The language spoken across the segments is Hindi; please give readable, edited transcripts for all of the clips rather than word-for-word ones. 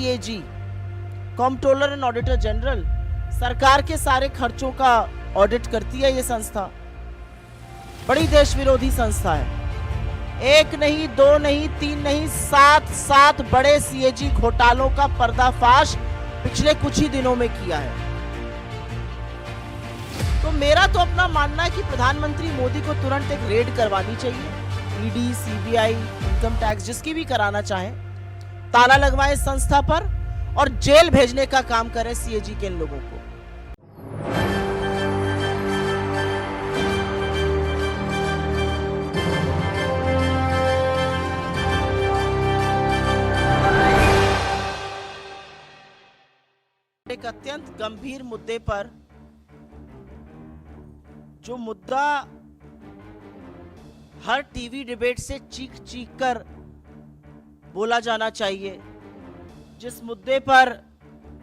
CAG, controller and auditor general, सरकार के सारे खर्चों का ऑडिट करती है ये संस्था। बड़ी देश विरोधी संस्था है। एक नहीं, दो नहीं, तीन नहीं, सात बड़े सीएजी घोटालों का पर्दाफाश पिछले कुछ ही दिनों में किया है। तो मेरा तो अपना मानना है कि प्रधानमंत्री मोदी को तुरंत एक रेड करवानी चाहिए। ईडी, सीबीआई, इनकम टैक्स, जिसकी भी कराना चाहे, ताला लगवाए इस संस्था पर और जेल भेजने का काम करे सीएजी के इन लोगों को। एक अत्यंत गंभीर मुद्दे पर, जो मुद्दा हर टीवी डिबेट से चीख चीख कर बोला जाना चाहिए, जिस मुद्दे पर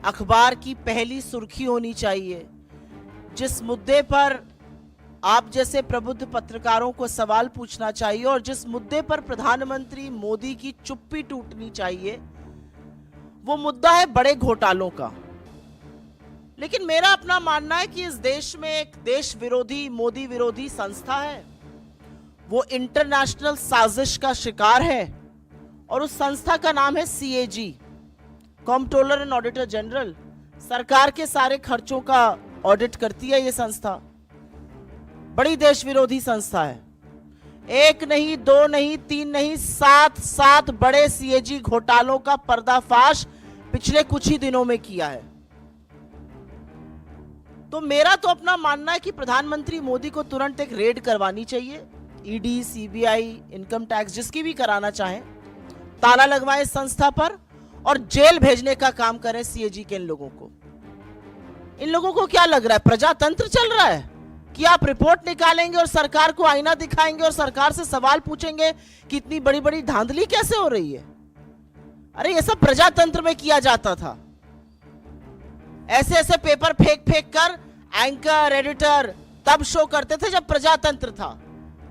अखबार की पहली सुर्खी होनी चाहिए, जिस मुद्दे पर आप जैसे प्रबुद्ध पत्रकारों को सवाल पूछना चाहिए और जिस मुद्दे पर प्रधानमंत्री मोदी की चुप्पी टूटनी चाहिए, वो मुद्दा है बड़े घोटालों का। लेकिन मेरा अपना मानना है कि इस देश में एक देश विरोधी, मोदी विरोधी संस्था है। वो इंटरनेशनल साजिश का शिकार है और उस संस्था का नाम है CAG, controller and auditor general. सरकार के सारे खर्चों का ऑडिट करती है ये संस्था। बड़ी देश विरोधी संस्था है। एक नहीं, दो नहीं, तीन नहीं, सात बड़े सीएजी घोटालों का पर्दाफाश पिछले कुछ ही दिनों में किया है। तो मेरा तो अपना मानना है कि प्रधानमंत्री मोदी को तुरंत एक रेड करवानी चाहिए। ईडी, सीबीआई, इनकम टैक्स, जिसकी भी कराना चाहे, ताला लगवाए इस संस्था पर और जेल भेजने का काम करें सीएजी के इन लोगों को। इन लोगों को क्या लग रहा है, प्रजातंत्र चल रहा है कि आप रिपोर्ट निकालेंगे और सरकार को आईना दिखाएंगे और सरकार से सवाल पूछेंगे कि इतनी बड़ी बड़ी धांधली कैसे हो रही है। अरे ये सब प्रजातंत्र में किया जाता था। ऐसे ऐसे पेपर फेंक कर एंकर, एडिटर तब शो करते थे जब प्रजातंत्र था।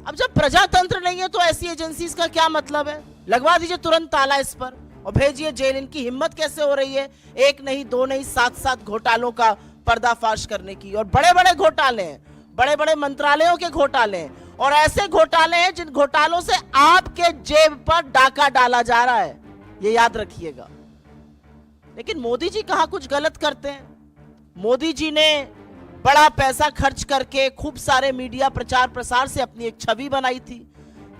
अब जब प्रजातंत्र नहीं है तो ऐसी एजेंसीज का क्या मतलब है? लगवा दीजिए तुरंत ताला इस पर और भेजिए जेल। इनकी हिम्मत कैसे हो रही है एक नहीं, दो नहीं, सात घोटालों का पर्दाफाश करने की। और बड़े बड़े घोटाले हैं, बड़े बड़े मंत्रालयों के घोटाले हैं और ऐसे घोटाले हैं जिन घोटालों से आपके जेब पर डाका डाला जा रहा है, ये याद रखिएगा। लेकिन मोदी जी कहां कुछ गलत करते हैं। मोदी जी ने बड़ा पैसा खर्च करके खूब सारे मीडिया प्रचार प्रसार से अपनी एक छवि बनाई थी।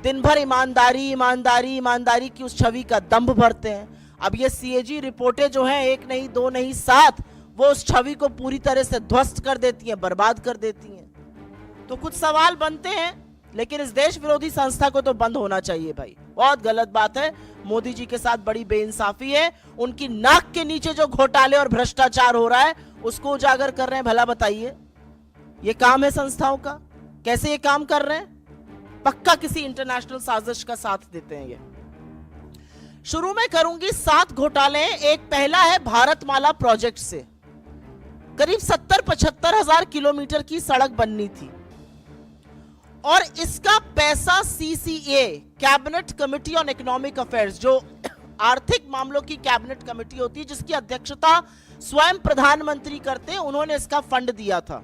दिन भर ईमानदारी ईमानदारी ईमानदारी की उस छवि का दंभ भरते हैं। अब ये सीएजी रिपोर्टें जो हैं, एक नहीं, दो नहीं, सात, वो उस छवि को पूरी तरह से ध्वस्त कर देती हैं, बर्बाद कर देती हैं। तो कुछ सवाल बनते हैं, लेकिन इस देश विरोधी संस्था को तो बंद होना चाहिए भाई। बहुत गलत बात है। मोदी जी के साथ बड़ी बेइंसाफी है। उनकी नाक के नीचे जो घोटाले और भ्रष्टाचार हो रहा है उसको उजागर कर रहे हैं। भला बताइए, ये काम है संस्थाओं का? कैसे ये काम कर रहे हैं? पक्का किसी इंटरनेशनल साजिश का साथ देते हैं ये। शुरू में करूंगी 7 घोटाले। एक पहला है भारतमाला प्रोजेक्ट से। करीब 70-75 हजार किलोमीटर की सड़क बननी थी और इसका पैसा CCA, cabinet committee on economic affairs, जो आर्थिक मामलों की कैबिनेट कमेटी होती है जिसकी अध्यक्षता स्वयं प्रधानमंत्री करते हैं, उन्होंने इसका फंड दिया था।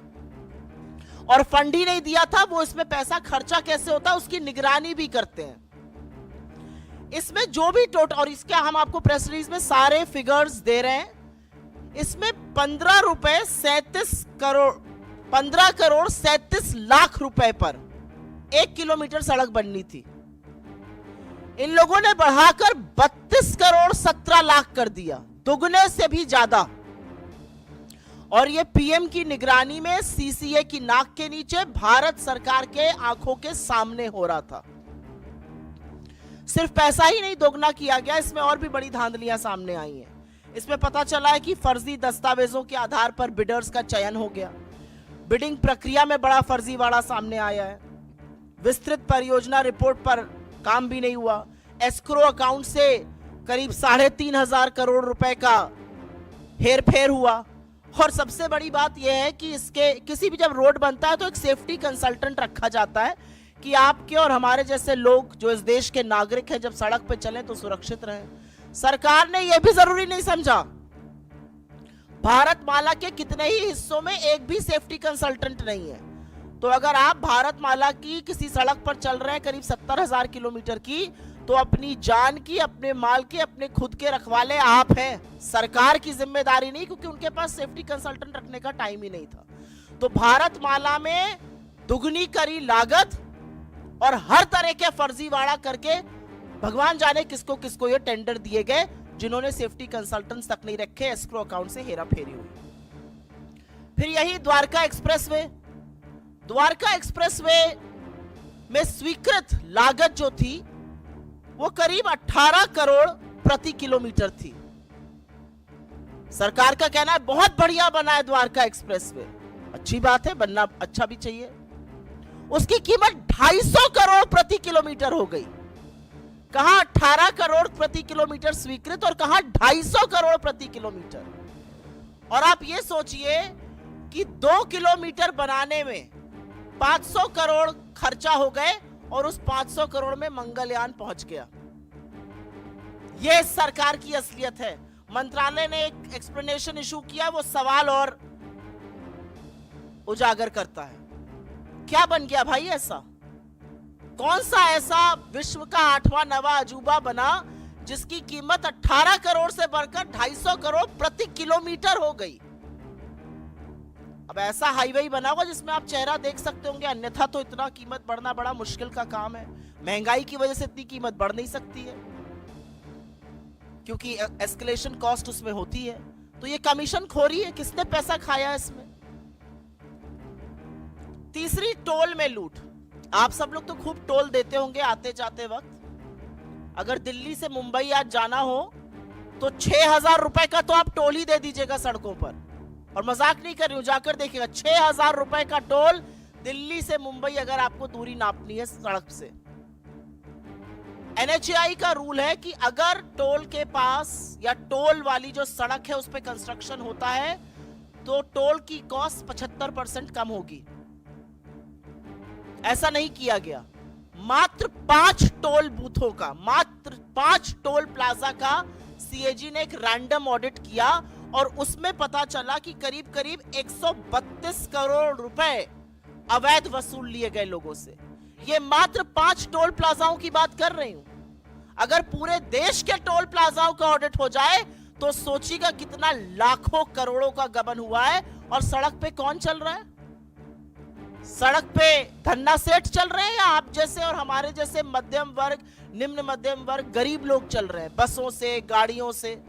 और फंड ही नहीं दिया था, वो इसमें पैसा खर्चा कैसे होता है उसकी निगरानी भी करते हैं। इसमें जो भी टोटल, और इसके हम आपको प्रेस रिलीज में सारे फिगर्स दे रहे हैं, इसमें 15 करोड़ 37 लाख रुपए पर 1 किलोमीटर सड़क बननी थी। इन लोगों ने बढ़ाकर 32 करोड़ 17 लाख कर दिया, दुगने से भी ज्यादा। और ये पीएम की निगरानी में सीसीए की नाक के नीचे भारत सरकार के आंखों के सामने हो रहा था। सिर्फ पैसा ही नहीं दोगुना किया गया, इसमें और भी बड़ी धांधलियां सामने आई हैं। इसमें पता चला है कि फर्जी दस्तावेजों के आधार पर बिडर्स का चयन हो गया। बिडिंग प्रक्रिया में बड़ा फर्जीवाड़ा सामने आया है। विस्तृत परियोजना रिपोर्ट पर काम भी नहीं हुआ। एस्क्रो अकाउंट से करीब 3,500 करोड़ रुपए का हेरफेर हुआ। और सबसे बड़ी बात यह है कि इसके किसी भी जब रोड बनता है तो एक सेफ्टी कंसल्टेंट रखा जाता है कि आपके और हमारे जैसे लोग जो इस देश के नागरिक हैं जब सड़क पे चलें तो सुरक्षित रहें। सरकार ने यह भी जरूरी नहीं समझा भारतमाला के कितने ही हिस्सों में एक भी सेफ्टी कंसल्टेंट नहीं है। तो अगर आप भारतमाला की किसी सड़क पर चल रहे हैं करीब 70,000 किलोमीटर की, तो अपनी जान की, अपने माल के, अपने खुद के रखवाले आप हैं, सरकार की जिम्मेदारी नहीं, क्योंकि उनके पास सेफ्टी कंसल्टेंट रखने का टाइम ही नहीं था। तो भारतमाला में दुगनी करी लागत और हर तरह के फर्जीवाड़ा करके भगवान जाने किसको किसको ये टेंडर दिए गए, जिन्होंने सेफ्टी कंसल्टेंट्स तक नहीं रखे, एस्क्रो अकाउंट से हेरा फेरी हुई। फिर यही द्वारका एक्सप्रेसवे में स्वीकृत लागत जो थी वो करीब 18 करोड़ प्रति किलोमीटर थी। सरकार का कहना है बहुत बढ़िया बना है द्वारका एक्सप्रेसवे, अच्छी बात है, बनना अच्छा भी चाहिए। उसकी कीमत 250 करोड़ प्रति किलोमीटर हो गई। कहां 18 करोड़ प्रति किलोमीटर स्वीकृत और कहां 250 करोड़ प्रति किलोमीटर। और आप ये सोचिए कि 2 किलोमीटर बनाने में 500 करोड़ खर्चा हो गए और उस 500 करोड़ में मंगलयान पहुंच गया। यह सरकार की असलियत है। मंत्रालय ने एक एक्सप्लेनेशन इशू किया, वो सवाल और उजागर करता है। क्या बन गया भाई ऐसा? कौन सा ऐसा विश्व का 8वां नवा अजूबा बना जिसकी कीमत 18 करोड़ से बढ़कर 250 करोड़ प्रति किलोमीटर हो गई? अब ऐसा हाईवे बना होगा जिसमें आप चेहरा देख सकते होंगे, अन्यथा तो इतना कीमत बढ़ना बड़ा मुश्किल का काम है। महंगाई की वजह से इतनी कीमत बढ़ नहीं सकती है, क्योंकि एस्केलेशन कॉस्ट उसमें होती है। तो ये कमीशन खोरी है, किसने पैसा खाया इसमें? तीसरी, टोल में लूट। आप सब लोग तो खूब टोल देते होंगे आते जाते वक्त। अगर दिल्ली से मुंबई आज जाना हो तो 6,000 रुपए का तो आप टोल ही दे दीजिएगा सड़कों पर, और मजाक नहीं कर रही हूं, जाकर देखिएगा 6,000 रुपए का टोल दिल्ली से मुंबई अगर आपको दूरी नापनी है सड़क से। NHAI का रूल है कि अगर टोल के पास या टोल वाली जो सड़क है उस पर कंस्ट्रक्शन होता है तो टोल की कॉस्ट 75% कम होगी। ऐसा नहीं किया गया। मात्र 5 टोल बूथों का, मात्र 5 टोल प्लाजा का CAG ने एक रैंडम ऑडिट किया और उसमें पता चला कि करीब करीब 132 करोड़ रुपए अवैध वसूल लिए गए लोगों से। ये मात्र 5 टोल प्लाजाओं की बात कर रही हूं। अगर पूरे देश के टोल प्लाजाओं का ऑडिट हो जाए तो सोचिएगा कितना लाखों करोड़ों का गबन हुआ है। और सड़क पे कौन चल रहा है? सड़क पे धन्ना सेठ चल रहे हैं या आप जैसे और हमारे जैसे मध्यम वर्ग, निम्न मध्यम वर्ग, गरीब लोग चल रहे हैं बसों से, गाड़ियों से,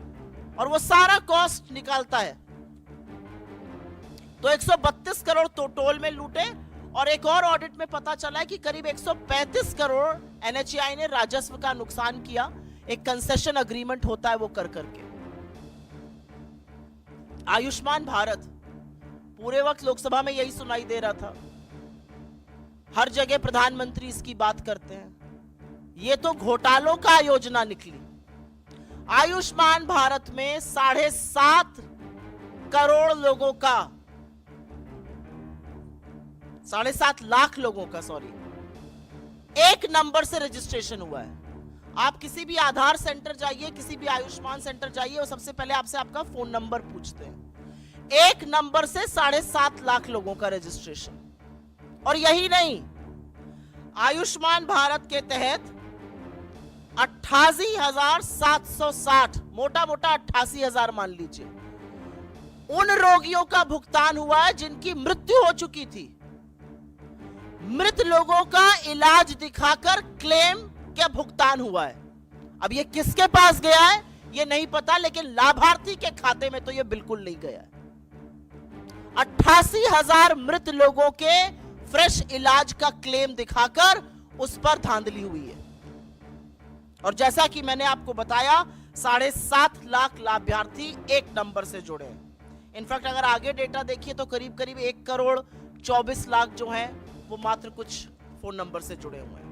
और वो सारा कॉस्ट निकालता है। तो 132 करोड़ तो टोल में लूटे। और एक और ऑडिट में पता चला है कि करीब 135 करोड़ NHAI ने राजस्व का नुकसान किया। एक कंसेशन अग्रीमेंट होता है वो कर करके। आयुष्मान भारत, पूरे वक्त लोकसभा में यही सुनाई दे रहा था, हर जगह प्रधानमंत्री इसकी बात करते हैं। ये तो घोटालों का योजना निकली। आयुष्मान भारत में 7.5 करोड़ लोगों का, 7.5 लाख लोगों का, एक नंबर से रजिस्ट्रेशन हुआ है। आप किसी भी आधार सेंटर जाइए, किसी भी आयुष्मान सेंटर जाइए, वो सबसे पहले आपसे आपका फोन नंबर पूछते हैं। एक नंबर से 7.5 लाख लोगों का रजिस्ट्रेशन। और यही नहीं, आयुष्मान भारत के तहत 88,760, मोटा मोटा 88,000 मान लीजिए, उन रोगियों का भुगतान हुआ है जिनकी मृत्यु हो चुकी थी। मृत लोगों का इलाज दिखाकर क्लेम क्या भुगतान हुआ है। अब ये किसके पास गया है ये नहीं पता, लेकिन लाभार्थी के खाते में तो ये बिल्कुल नहीं गया है। 88,000 मृत लोगों के फ्रेश इलाज का क्लेम दिखाकर उस पर धांधली हुई है। और जैसा कि मैंने आपको बताया, 7.5 लाख लाभार्थी एक नंबर से जुड़े हैं। इनफैक्ट अगर आगे डेटा देखिए तो करीब करीब 1 करोड़ 24 लाख जो हैं वो मात्र कुछ फोन नंबर से जुड़े हुए हैं।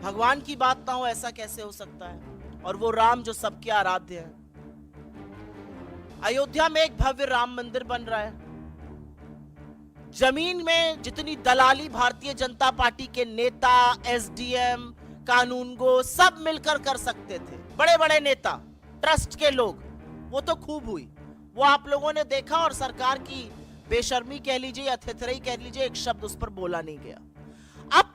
भगवान की बात ना हो ऐसा कैसे हो सकता है? और वो राम जो सबके आराध्य है। अयोध्या में एक भव्य राम मंदिर बन रहा है। जमीन में जितनी दलाली भारतीय जनता पार्टी के नेता, SDM, कानून को सब मिलकर कर सकते थे। बड़े बड़े नेता, ट्रस्ट के लोग, वो तो खूब हुई, वो आप लोगों ने देखा, और सरकार की बेशर्मी कह लीजिए या थेथरई कह लीजिए, एक शब्द उस पर बोला नहीं गया। अब